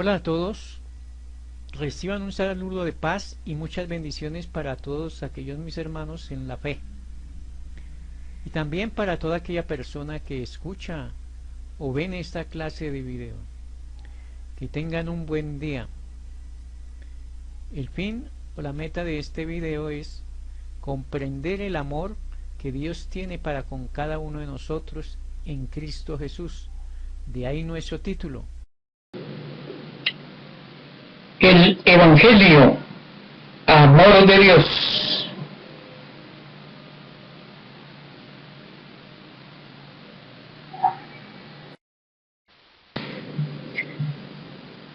Hola a todos, reciban un saludo de paz y muchas bendiciones para todos aquellos mis hermanos en la fe y también para toda aquella persona que escucha o ven esta clase de video. Que tengan un buen día. El fin o la meta de este video es comprender el amor que Dios tiene para con cada uno de nosotros en Cristo Jesús. De ahí nuestro título. El Evangelio, amor de Dios.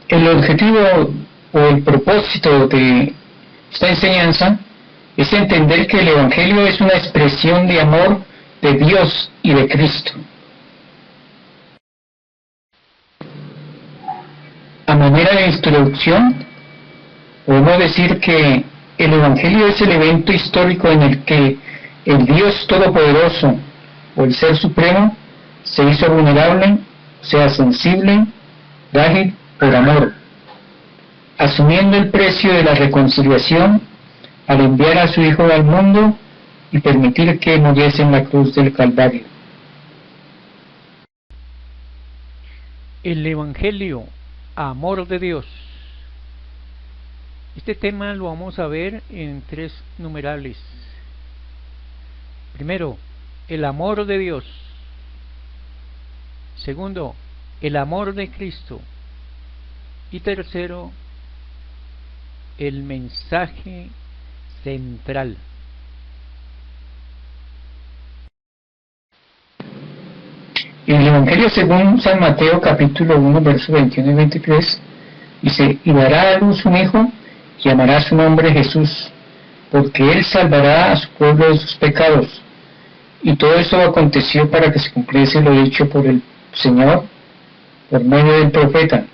El objetivo o el propósito de esta enseñanza es entender que el Evangelio es una expresión de amor de Dios y de Cristo. A manera de introducción, podemos decir que el Evangelio es el evento histórico en el que el Dios Todopoderoso o el Ser Supremo se hizo vulnerable, o sea, sensible, frágil por amor, asumiendo el precio de la reconciliación al enviar a su Hijo al mundo y permitir que muriese en la cruz del Calvario. El Evangelio, amor de Dios. Este tema lo vamos a ver en 3 numerales. Primero, el amor de Dios. Segundo, el amor de Cristo. Y tercero, el mensaje central. El Evangelio según San Mateo capítulo 1 versos 21 y 23 dice: y dará a luz un hijo y llamará su nombre Jesús, porque él salvará a su pueblo de sus pecados. Y todo esto aconteció para que se cumpliese lo dicho por el Señor por medio del profeta,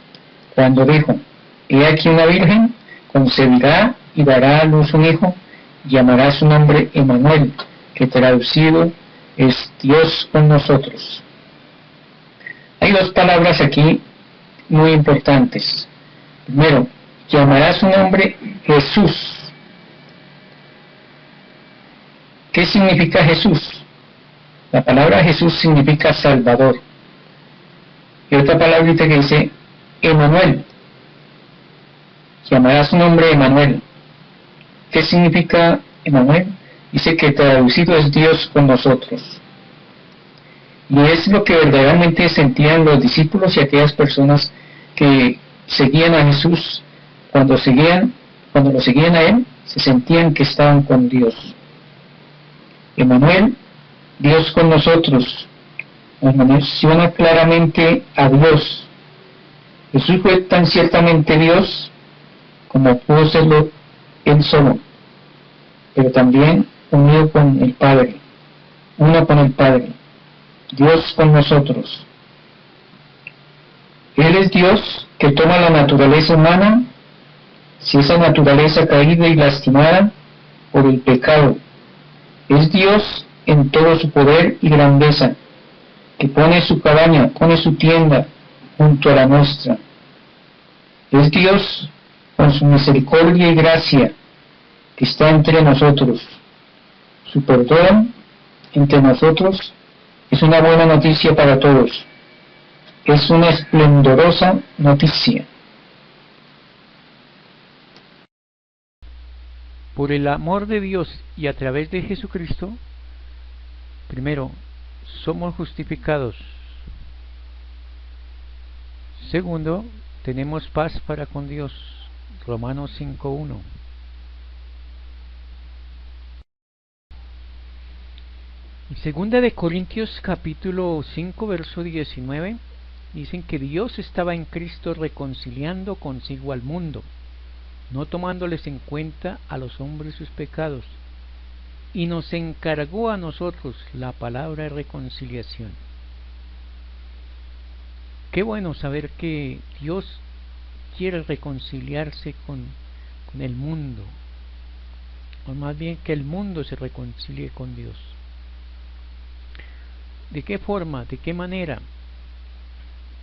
cuando dijo: he aquí una virgen concebirá y dará a luz un hijo y llamará su nombre Emmanuel, que traducido es Dios con nosotros. Hay 2 palabras aquí muy importantes. Primero, llamará su nombre Jesús. ¿Qué significa Jesús? La palabra Jesús significa Salvador. Y otra palabrita que dice Emmanuel. Llamará su nombre Emmanuel. ¿Qué significa Emmanuel? Dice que traducido es Dios con nosotros. Y es lo que verdaderamente sentían los discípulos y aquellas personas que seguían a Jesús. Cuando lo seguían a Él, se sentían que estaban con Dios. Emmanuel, Dios con nosotros, nos menciona claramente a Dios. Jesús fue tan ciertamente Dios como pudo serlo Él solo, pero también unido con el Padre, uno con el Padre. Dios con nosotros. Él es Dios que toma la naturaleza humana, si esa naturaleza caída y lastimada por el pecado. Es Dios en todo su poder y grandeza, que pone su cabaña, pone su tienda junto a la nuestra. Es Dios con su misericordia y gracia que está entre nosotros. Su perdón entre nosotros es una buena noticia para todos. Es una esplendorosa noticia. Por el amor de Dios y a través de Jesucristo, primero, somos justificados. Segundo, tenemos paz para con Dios. Romanos 5:1. En segunda de Corintios capítulo 5 verso 19 dicen que Dios estaba en Cristo reconciliando consigo al mundo, no tomándoles en cuenta a los hombres sus pecados, y nos encargó a nosotros la palabra de reconciliación. Qué bueno saber que Dios quiere reconciliarse con el mundo, o más bien que el mundo se reconcilie con Dios. ¿De qué forma? ¿De qué manera?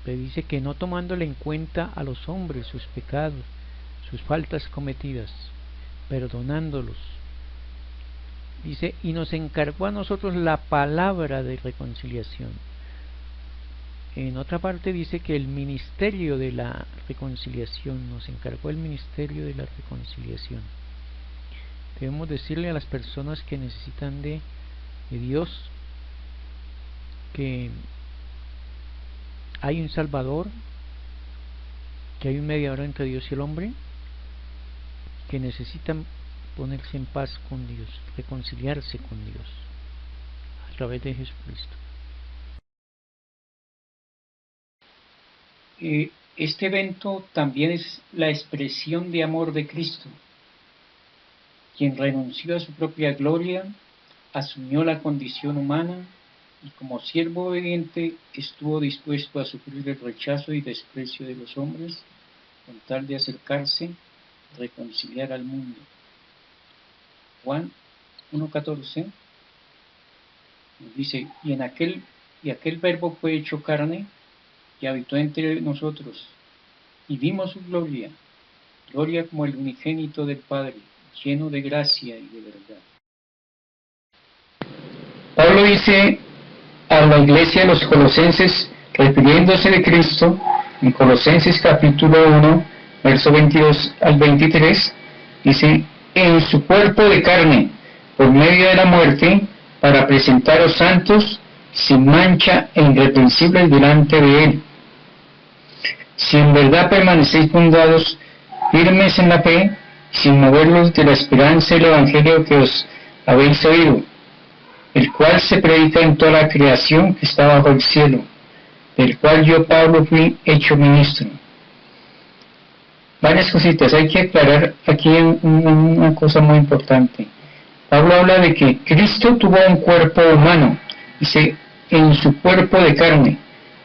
Pero dice que no tomándole en cuenta a los hombres sus pecados, sus faltas cometidas, perdonándolos. Dice, y nos encargó a nosotros la palabra de reconciliación. En otra parte dice que el ministerio de la reconciliación, nos encargó el ministerio de la reconciliación. Debemos decirle a las personas que necesitan de Dios que hay un Salvador, que hay un mediador entre Dios y el hombre, que necesitan ponerse en paz con Dios, reconciliarse con Dios a través de Jesucristo. Este evento también es la expresión de amor de Cristo, quien renunció a su propia gloria, asumió la condición humana y como siervo obediente estuvo dispuesto a sufrir el rechazo y desprecio de los hombres con tal de acercarse, reconciliar al mundo. Juan 1:14 nos dice, y aquel verbo fue hecho carne y habitó entre nosotros, y vimos su gloria, gloria como el unigénito del Padre, lleno de gracia y de verdad. Pablo dice a la iglesia de los Colosenses, refiriéndose de Cristo, en Colosenses capítulo 1, verso 22 al 23, dice, en su cuerpo de carne, por medio de la muerte, para presentaros santos, sin mancha e irreprensibles delante de él. Si en verdad permanecéis fundados, firmes en la fe, sin moverlos de la esperanza del Evangelio que os habéis oído, el cual se predica en toda la creación que está bajo el cielo, del cual yo, Pablo, fui hecho ministro. Varias cositas, hay que aclarar aquí una cosa muy importante. Pablo habla de que Cristo tuvo un cuerpo humano, dice, en su cuerpo de carne,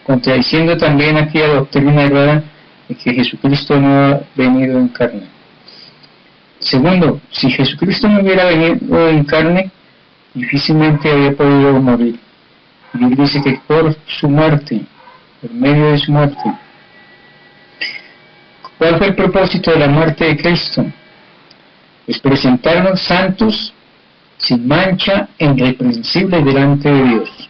contradiciendo también aquella doctrina errada de que Jesucristo no ha venido en carne. Segundo, si Jesucristo no hubiera venido en carne, difícilmente había podido morir. Y él dice que por su muerte, por medio de su muerte. ¿Cuál fue el propósito de la muerte de Cristo? Es presentarnos santos, sin mancha e irreprensibles delante de Dios.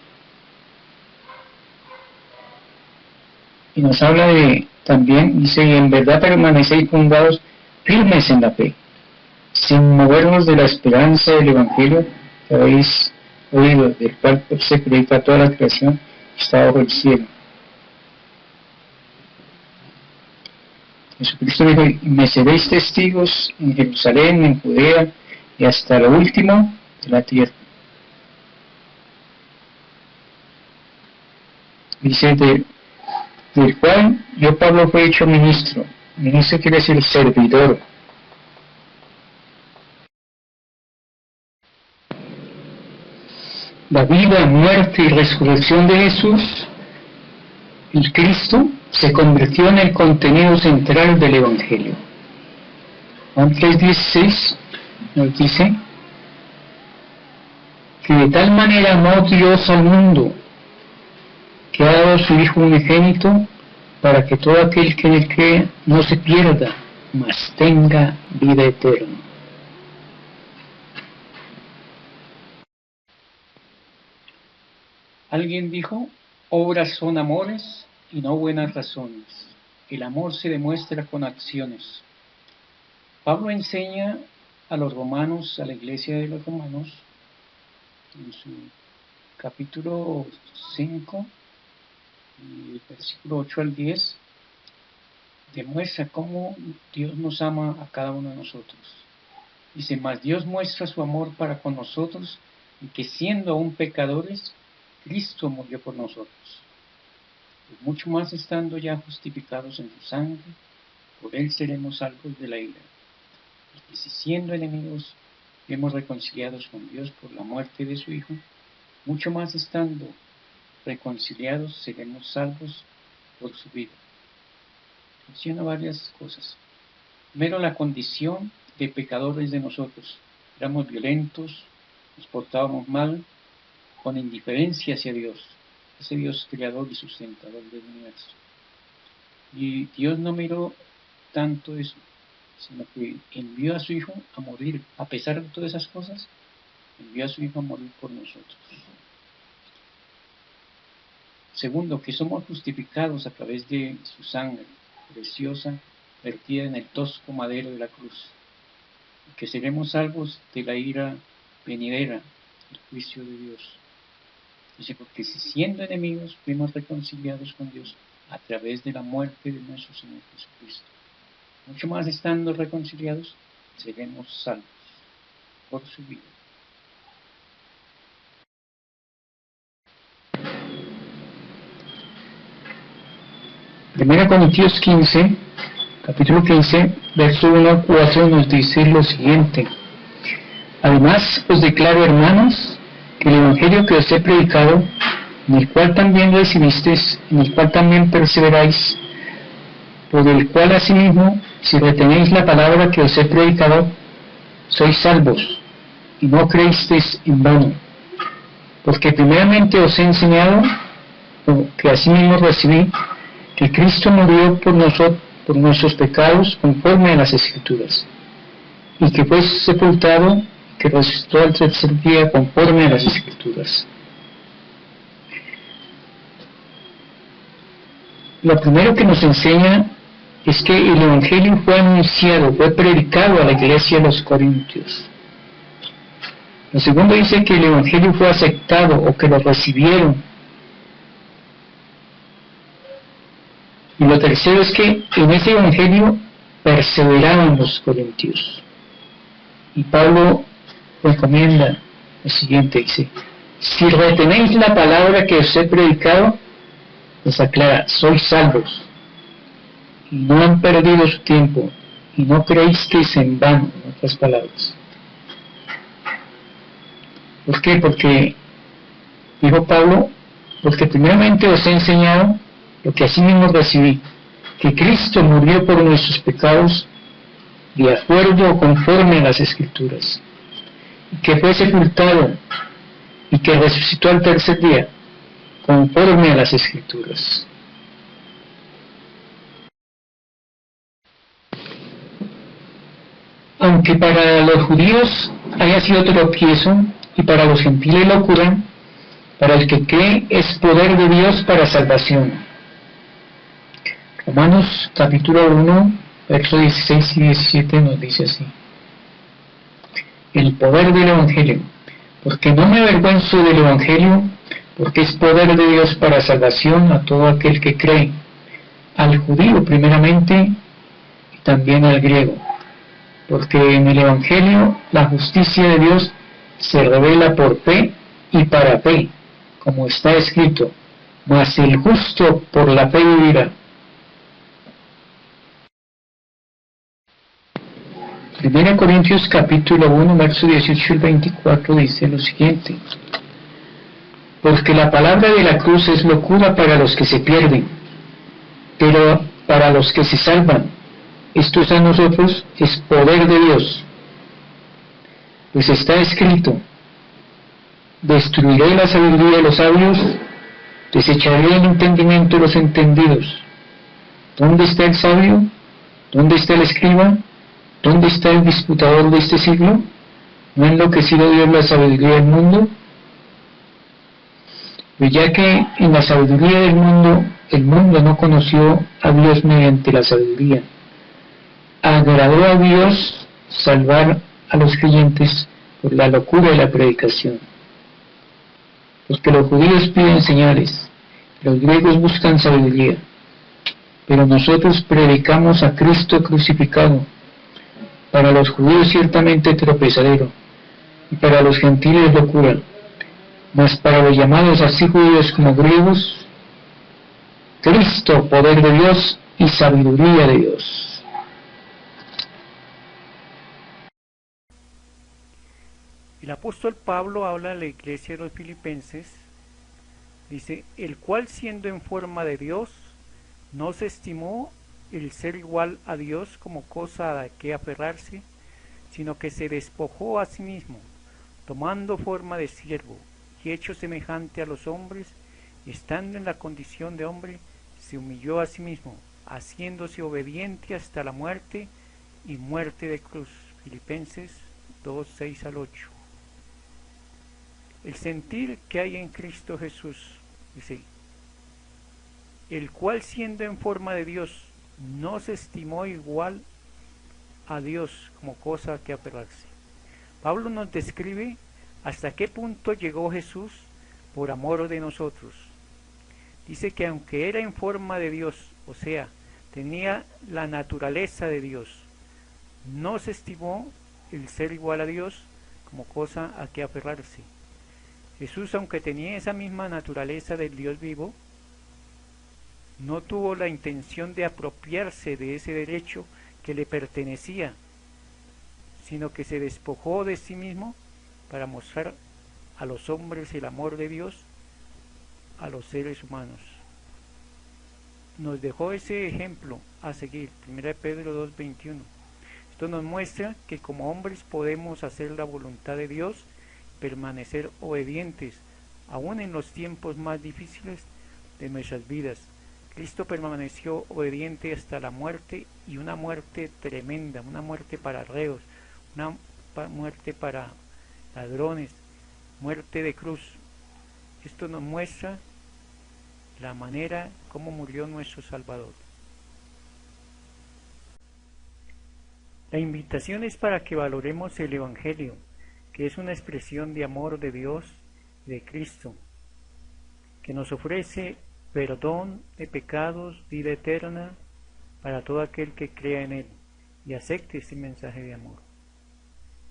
Y nos habla de, también, dice, y en verdad permanecéis fundados firmes en la fe, sin movernos de la esperanza del Evangelio que habéis oído, del cual se predica toda la creación que está bajo el cielo. Jesucristo dijo, y me seréis testigos en Jerusalén, en Judea y hasta lo último de la tierra. Dice, del cual yo, Pablo, fui hecho ministro. Ministro quiere decir servidor. La vida, muerte y resurrección de Jesús, el Cristo, se convirtió en el contenido central del Evangelio. Juan 3:16 nos dice que de tal manera amó Dios al mundo, que ha dado a su Hijo unigénito, para que todo aquel que en él cree no se pierda, mas tenga vida eterna. Alguien dijo, obras son amores y no buenas razones. El amor se demuestra con acciones. Pablo enseña a los romanos, a la iglesia de los romanos, en su capítulo 5, versículo 8 al 10, demuestra cómo Dios nos ama a cada uno de nosotros. Dice, mas Dios muestra su amor para con nosotros, y que siendo aún pecadores, Cristo murió por nosotros. Pues mucho más estando ya justificados en su sangre, por él seremos salvos de la ira. Y que si siendo enemigos, fuimos reconciliados con Dios por la muerte de su Hijo, mucho más estando reconciliados seremos salvos por su vida. Menciona varias cosas. Primero, la condición de pecadores de nosotros. Éramos violentos, nos portábamos mal, con indiferencia hacia Dios, ese Dios creador y sustentador del universo. Y Dios no miró tanto eso, sino que envió a su Hijo a morir. A pesar de todas esas cosas, envió a su Hijo a morir por nosotros. Segundo, que somos justificados a través de su sangre preciosa vertida en el tosco madero de la cruz, y que seremos salvos de la ira venidera, el juicio de Dios. Dice, porque si siendo enemigos fuimos reconciliados con Dios a través de la muerte de nuestro Señor Jesucristo, mucho más estando reconciliados, seremos salvos por su vida. Primera Corintios 15, capítulo 15, verso 1 al 4 nos dice lo siguiente: además os declaro, hermanos, que el evangelio que os he predicado, en el cual también recibisteis, en el cual también perseveráis, por el cual asimismo, si retenéis la palabra que os he predicado, sois salvos, y no creísteis en vano. Porque primeramente os he enseñado, que asimismo recibí, que Cristo murió por nuestros pecados conforme a las Escrituras, y que fue sepultado, que resucitó al tercer día conforme a las Escrituras. Lo primero que nos enseña es que el Evangelio fue anunciado, fue predicado a la iglesia de los Corintios. Lo segundo dice que el Evangelio fue aceptado o que lo recibieron. Y lo tercero es que en ese Evangelio perseveraban los corintios. Y Pablo recomienda lo siguiente, dice: si retenéis la palabra que os he predicado, les aclara, sois salvos, y no han perdido su tiempo, y no creéis que es en vano, en otras palabras. ¿Por qué? Porque, dijo Pablo, porque primeramente os he enseñado lo que asimismo recibí, que Cristo murió por nuestros pecados, de acuerdo o conforme a las Escrituras, y que fue sepultado, y que resucitó al tercer día, conforme a las Escrituras. Aunque para los judíos haya sido tropiezo, y para los gentiles locura, para el que cree es poder de Dios para salvación. Romanos capítulo 1, versos 16 y 17 nos dice así: el poder del Evangelio, porque no me avergüenzo del Evangelio, porque es poder de Dios para salvación a todo aquel que cree, al judío primeramente y también al griego, porque en el Evangelio la justicia de Dios se revela por fe y para fe, como está escrito, mas el justo por la fe vivirá. Primera Corintios capítulo 1, verso 18 y 24 dice lo siguiente: porque la palabra de la cruz es locura para los que se pierden, pero para los que se salvan, estos a nosotros es poder de Dios. Pues está escrito: destruiré la sabiduría de los sabios, desecharé el entendimiento de los entendidos. ¿Dónde está el sabio? ¿Dónde está el escriba? ¿Dónde está el disputador de este siglo? ¿No ha enloquecido Dios la sabiduría del mundo? Pues ya que en la sabiduría del mundo, el mundo no conoció a Dios mediante la sabiduría, agradó a Dios salvar a los creyentes por la locura de la predicación. Porque los judíos piden señales, los griegos buscan sabiduría, pero nosotros predicamos a Cristo crucificado, para los judíos ciertamente tropezadero, y para los gentiles locura, mas para los llamados así judíos como griegos, Cristo, poder de Dios y sabiduría de Dios. El apóstol Pablo habla a la iglesia de los filipenses, dice, el cual siendo en forma de Dios, no se estimó el ser igual a Dios como cosa a que aferrarse, sino que se despojó a sí mismo, tomando forma de siervo, y hecho semejante a los hombres, y estando en la condición de hombre, se humilló a sí mismo, haciéndose obediente hasta la muerte y muerte de cruz. Filipenses 2, 6 al 8. El sentir que hay en Cristo Jesús, dice, el cual siendo en forma de Dios, no se estimó igual a Dios como cosa que aferrarse. Pablo nos describe hasta qué punto llegó Jesús por amor de nosotros. Dice que aunque era en forma de Dios, o sea, tenía la naturaleza de Dios, no se estimó el ser igual a Dios como cosa a que aferrarse. Jesús, aunque tenía esa misma naturaleza del Dios vivo, no tuvo la intención de apropiarse de ese derecho que le pertenecía, sino que se despojó de sí mismo para mostrar a los hombres el amor de Dios a los seres humanos. Nos dejó ese ejemplo a seguir, 1 Pedro 2:21. Esto nos muestra que como hombres podemos hacer la voluntad de Dios, permanecer obedientes, aún en los tiempos más difíciles de nuestras vidas. Cristo permaneció obediente hasta la muerte, y una muerte tremenda, una muerte para reos, una muerte para ladrones, muerte de cruz. Esto nos muestra la manera como murió nuestro Salvador. La invitación es para que valoremos el Evangelio, que es una expresión de amor de Dios y de Cristo, que nos ofrece perdón de pecados, vida eterna para todo aquel que crea en Él y acepte este mensaje de amor.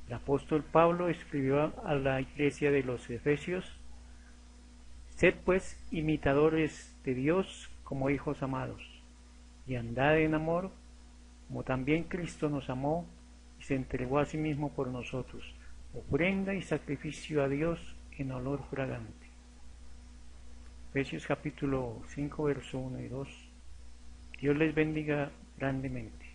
El apóstol Pablo escribió a la iglesia de los Efesios: sed pues imitadores de Dios como hijos amados, y andad en amor, como también Cristo nos amó y se entregó a sí mismo por nosotros, ofrenda y sacrificio a Dios en olor fragante. Efesios capítulo 5, verso 1 y 2. Dios les bendiga grandemente.